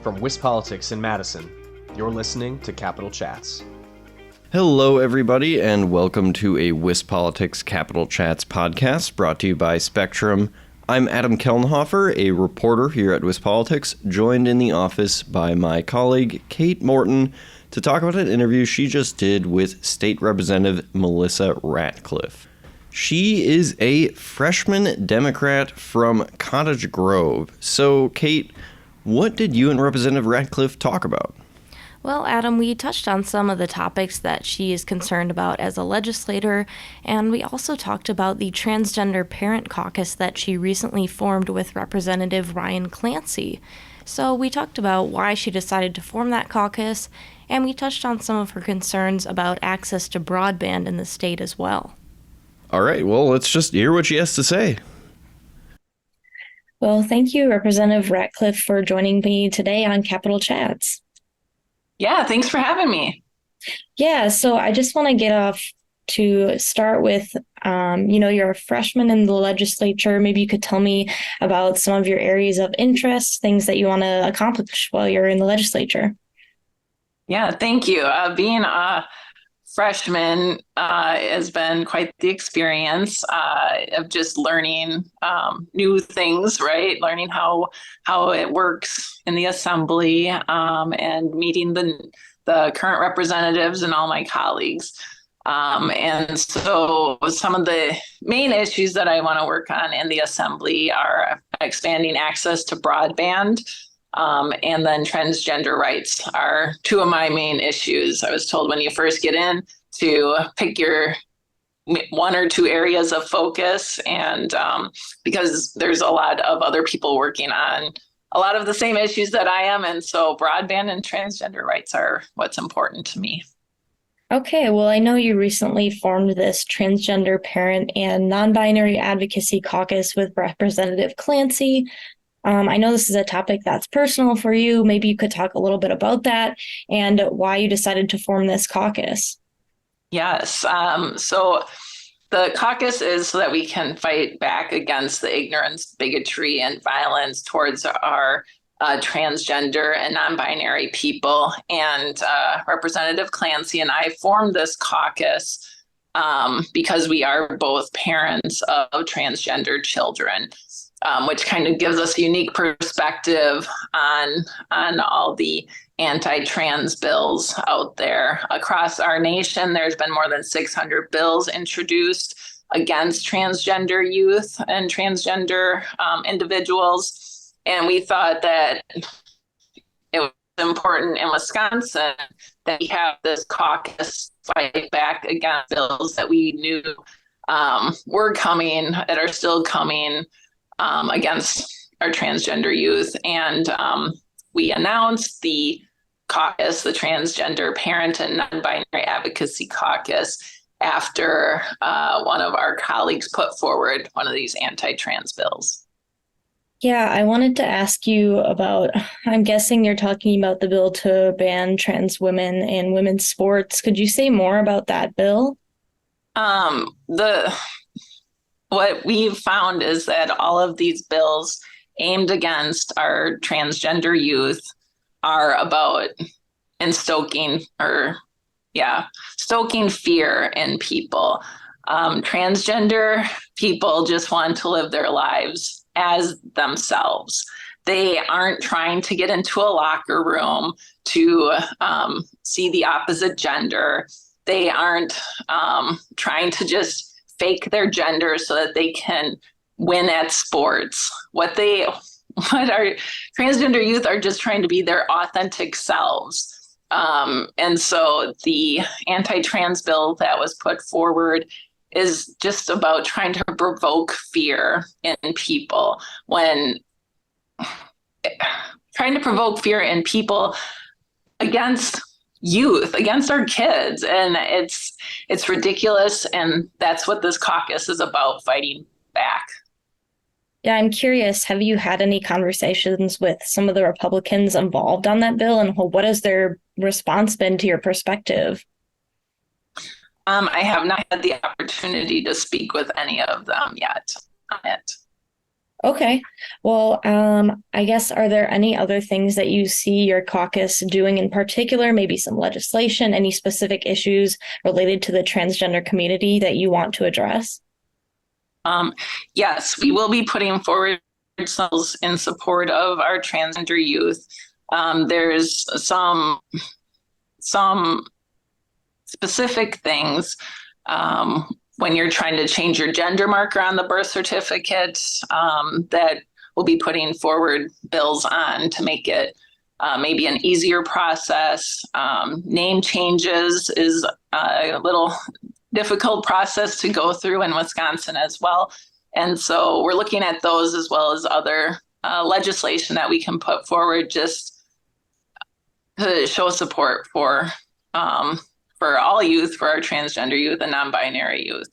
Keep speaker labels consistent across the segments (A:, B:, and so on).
A: From WisPolitics in Madison, you're listening to Capital Chats.
B: Hello, everybody, and welcome to a WisPolitics Capital Chats podcast brought to you by Spectrum. I'm Adam Kelnhofer, a reporter here at WisPolitics, joined in the office by my colleague, Kate Morton, to talk about an interview she just did with State Representative Melissa Ratcliff. She is a freshman Democrat from Cottage Grove. So, Kate, what did you and Representative Ratcliff talk about?
C: Well, Adam, we touched on some of the topics that she is concerned about as a legislator, and we also talked about the Transgender Parent Caucus that she recently formed with Representative Ryan Clancy. So we talked about why she decided to form that caucus, and we touched on some of her concerns about access to broadband in the state as well.
B: All right, well, let's just hear what she has to say.
D: Well, thank you, Representative Ratcliff, for joining me today on Capital Chats.
E: Yeah, thanks for having me.
D: Yeah, so I just want to get off to start with, you're a freshman in the legislature. Maybe you could tell me about some of your areas of interest, things that you want to accomplish while you're in the legislature.
E: Yeah, thank you. Being a freshman has been quite the experience of just learning new things, right? Learning how it works in the assembly and meeting the current representatives and all my colleagues. And so some of the main issues that I want to work on in the assembly are expanding access to broadband. And then transgender rights are two of my main issues. I was told when you first get in to pick your one or two areas of focus, and because there's a lot of other people working on a lot of the same issues that I am. And so broadband and transgender rights are what's important to me.
D: Okay, well, I know you recently formed this Transgender Parent and Non-Binary Advocacy Caucus with Representative Clancy. I know this is a topic that's personal for you. Maybe you could talk a little bit about that and why you decided to form this caucus.
E: Yes. So the caucus is so that we can fight back against the ignorance, bigotry, and violence towards our transgender and non-binary people. And Representative Clancy and I formed this caucus because we are both parents of transgender children. Which kind of gives us a unique perspective on all the anti-trans bills out there. Across our nation, there's been more than 600 bills introduced against transgender youth and transgender individuals. And we thought that it was important in Wisconsin that we have this caucus fight back against bills that we knew were coming, that are still coming, against our transgender youth. And we announced the caucus, the Transgender Parent and Non-Binary Advocacy Caucus, after one of our colleagues put forward one of these anti-trans bills.
D: Yeah, I wanted to ask you about, I'm guessing you're talking about the bill to ban trans women in women's sports. Could you say more about that bill? What we've found is that all of these bills aimed against our transgender youth are about stoking fear in people. Transgender people just want to live their lives as themselves. They aren't trying to get into a locker room to see the opposite gender. They aren't trying to just fake their gender so that they can win at sports. What our transgender youth are just trying to be their authentic selves. And so the anti-trans bill that was put forward is just about trying to provoke fear in people against youth, against our kids. And it's ridiculous. And that's what this caucus is about, fighting back. Yeah, I'm curious, have you had any conversations with some of the Republicans involved on that bill, and what has their response been to your perspective?
E: I have not had the opportunity to speak with any of them yet on it.
C: Okay. Well, I guess, are there any other things that you see your caucus doing in particular, maybe some legislation, any specific issues related to the transgender community that you want to address?
E: Yes, we will be putting forward some in support of our transgender youth. There's some specific things when you're trying to change your gender marker on the birth certificate that we'll be putting forward bills on to make it maybe an easier process. Name changes is a little difficult process to go through in Wisconsin as well. And so we're looking at those as well as other legislation that we can put forward just to show support for all youth, for our transgender youth and non-binary youth.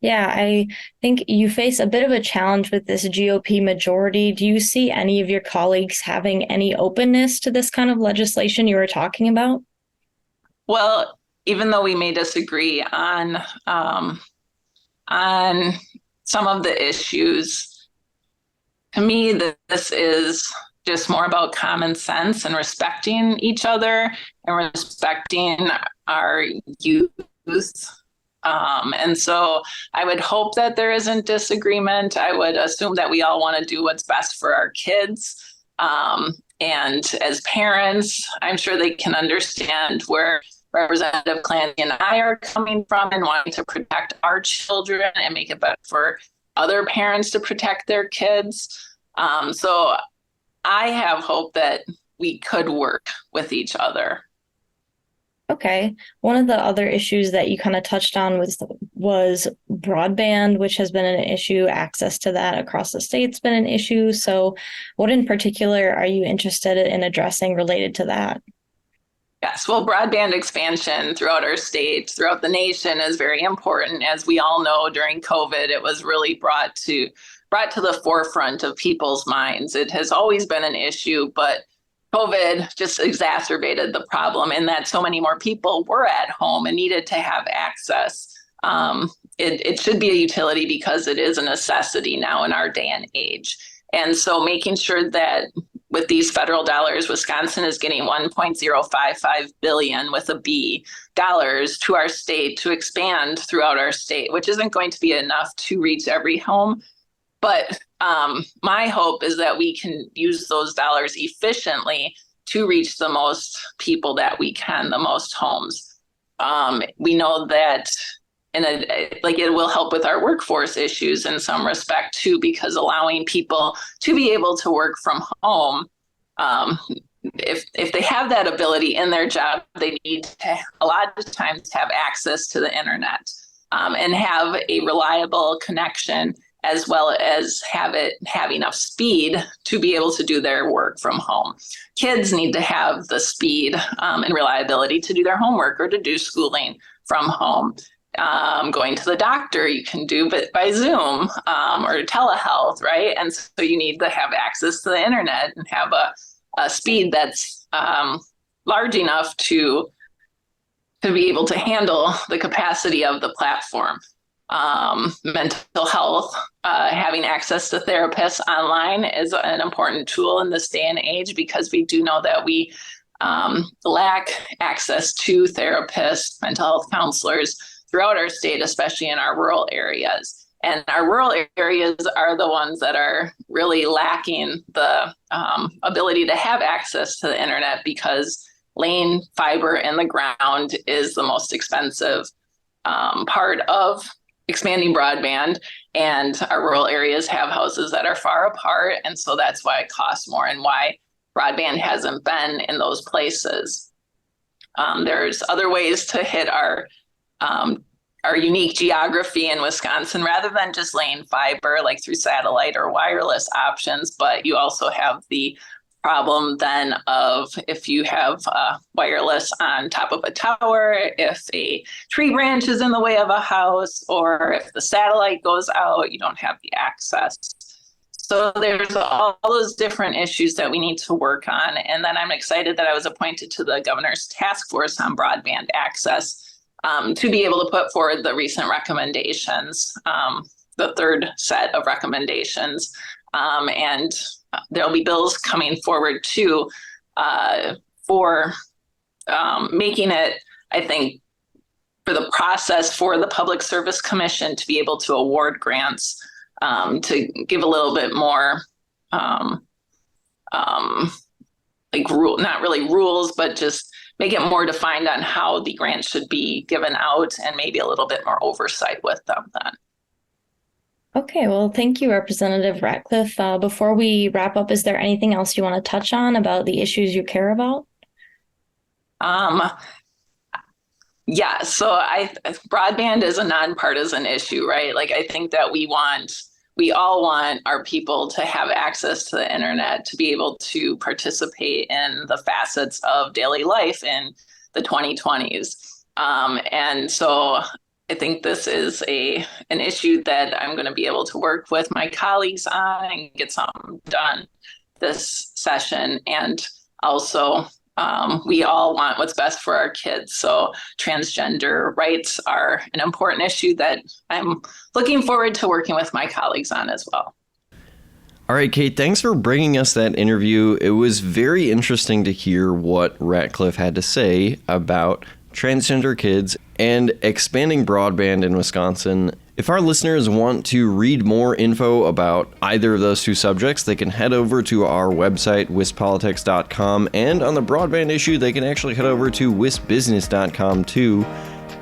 C: Yeah, I think you face a bit of a challenge with this GOP majority. Do you see any of your colleagues having any openness to this kind of legislation you were talking about?
E: Well, even though we may disagree on some of the issues, to me, this is just more about common sense and respecting each other and respecting our youth. And so I would hope that there isn't disagreement. I would assume that we all want to do what's best for our kids. And as parents, I'm sure they can understand where Representative Clancy and I are coming from and wanting to protect our children and make it better for other parents to protect their kids. So I have hope that we could work with each other.
C: Okay. One of the other issues that you kind of touched on was broadband, which has been an issue. Access to that across the state's been an issue. So what in particular are you interested in addressing related to that?
E: Yes, well, broadband expansion throughout our state, throughout the nation is very important. As we all know, during COVID, it was really brought to the forefront of people's minds. It has always been an issue, but COVID just exacerbated the problem in that so many more people were at home and needed to have access. It should be a utility because it is a necessity now in our day and age. And so making sure that with these federal dollars, Wisconsin is getting $1.055 billion with a B dollars to our state to expand throughout our state, which isn't going to be enough to reach every home. But my hope is that we can use those dollars efficiently to reach the most people that we can, the most homes. We know that it will help with our workforce issues in some respect too, because allowing people to be able to work from home, if they have that ability in their job, they need to a lot of times have access to the internet and have a reliable connection, as well as have enough speed to be able to do their work from home. Kids need to have the speed and reliability to do their homework or to do schooling from home. Going to the doctor, you can do it by Zoom or telehealth, right? And so you need to have access to the internet and have a speed that's large enough to be able to handle the capacity of the platform. Mental health, having access to therapists online is an important tool in this day and age, because we do know that we lack access to therapists, mental health counselors throughout our state, especially in our rural areas. And our rural areas are the ones that are really lacking the ability to have access to the internet, because laying fiber in the ground is the most expensive part of expanding broadband, and our rural areas have houses that are far apart. And so that's why it costs more and why broadband hasn't been in those places. There's other ways to hit our unique geography in Wisconsin, rather than just laying fiber like through satellite or wireless options. But you also have the problem then of if you have wireless on top of a tower, if a tree branch is in the way of a house, or if the satellite goes out, you don't have the access. So there's all those different issues that we need to work on. And then I'm excited that I was appointed to the governor's task force on broadband access to be able to put forward the recent recommendations, the third set of recommendations
D: And there'll be bills coming forward too for making it, I think, for the process for the Public Service Commission to be able to award grants, to give a little bit more not really rules, but just make it more defined on how the grants should be given out, and maybe a little bit more oversight with them then.
C: Okay, well, thank you, Representative Ratcliff. Before we wrap up, is there anything else you want to touch on about the issues you care about?
D: Yeah, so broadband is a nonpartisan issue, right? Like, I think that we all want our people to have access to the internet, to be able to participate in the facets of daily life in the 2020s. And so I think this is an issue that I'm going to be able to work with my colleagues on and get something done this session. And also, we all want what's best for our kids. So transgender rights are an important issue that I'm looking forward to working with my colleagues on as well.
B: All right, Kate, thanks for bringing us that interview. It was very interesting to hear what Ratcliff had to say about transgender kids and expanding broadband in Wisconsin. If our listeners want to read more info about either of those two subjects, they can head over to our website, wispolitics.com, and on the broadband issue, they can actually head over to wisbusiness.com too.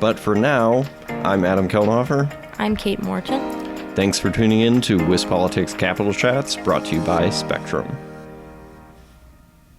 B: But for now, I'm Adam Kelnhofer.
C: I'm Kate Morton.
B: Thanks for tuning in to WisPolitics Capital Chats, brought to you by Spectrum.